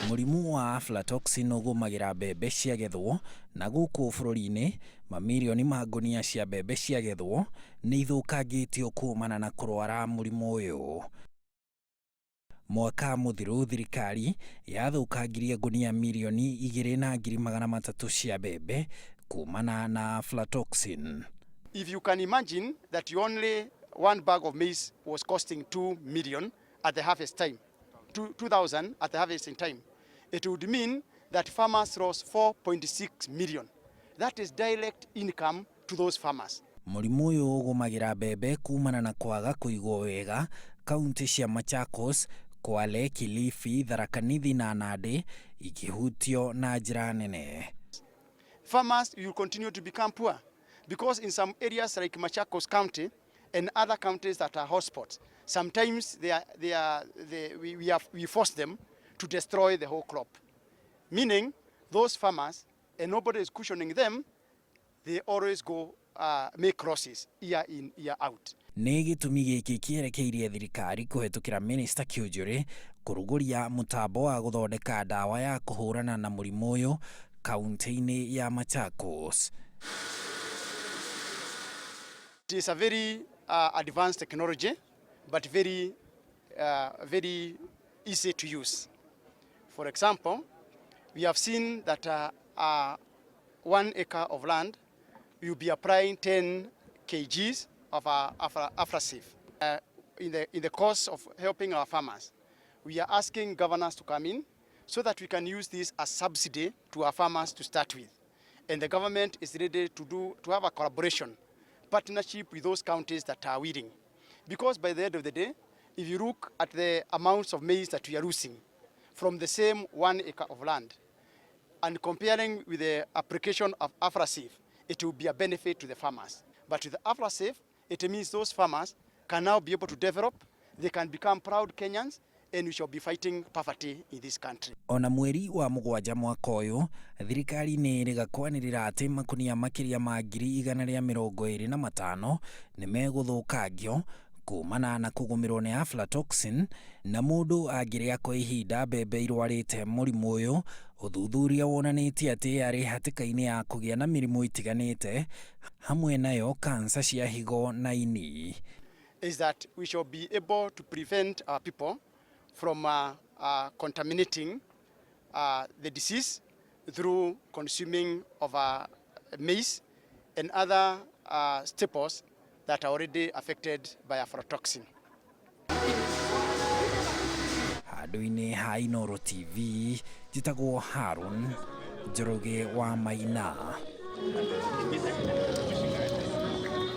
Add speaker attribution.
Speaker 1: Murimu wa aflatoxin ugumagira mbembe ciagethwo na guku bururi-ini mamilioni ma ngunia cia mbembe ciagethwo ni ithukangitio kuumana na kurwara murimu uyu. Mwaka muthiru thirikari yathukangirie ngunia milioni 2,300 cia mbembe kuumana na aflatoxin.
Speaker 2: If you can imagine that only one bag of maize was costing 2 million at the harvest time, 2,000 at the harvesting time, it would mean that farmers lost 4.6 million. That is direct income to those farmers.
Speaker 1: Murimu uyu ugumagira mbembe kuumana na kwaga kuigwo wega kaunti cia Machakos, Kwale, Kilifi, Tharaka-Nithi na Nandi ikihutio na njira nene.
Speaker 2: Farmers will continue to become poor because in some areas like Machakos County and other counties that are hotspots, sometimes we force them to destroy the whole crop. Meaning those farmers, and nobody is cushioning them, they always go make losses year in, year out.
Speaker 1: Ni gitumi giki kierekeirie thirikari kuhetukira Minista Kiunjuri kuruguria mutambo wa guthondeka ndawa ya kuhurana na murimu uyu kaunti-ini ya Machakos.
Speaker 2: It is a very advanced technology, but very easy to use. For example, we have seen that 1 acre of land will be applying 10 kgs of aflatoxin. In the course of helping our farmers, we are asking governors to come in so that we can use this as subsidy to our farmers to start with. And the government is ready to have a collaboration, partnership with those counties that are willing. Because by the end of the day, if you look at the amounts of maize that we are losing from the same 1 acre of land and comparing with the application of aflatoxin, it will be a benefit to the farmers. But with the aflatoxin, it means those farmers can now be able to develop, they can become proud Kenyans, and we shall be fighting poverty in this country.
Speaker 1: Ona mweri wa mugwanja mwaka uyu thirikari ni rigakwanirira ati makunia makiria ma 125 ni meguthukangio kuumana na kugumirwo ni aflatoxin, na mundu angiria kwa ihinda mbembe irwarite murimu uyu. Uthuthuria wonanitie ati ari hatikaini ya kugia na mirimu itiganite hamwe nayo kansa cia higo na ini.
Speaker 2: Is that we shall be able to prevent our people from contaminating the disease through consuming of maize and other staples that are already affected by aflatoxin.
Speaker 1: Handu-ini ha Inooro TV, njitagwo Harun Njoroge wa Maina.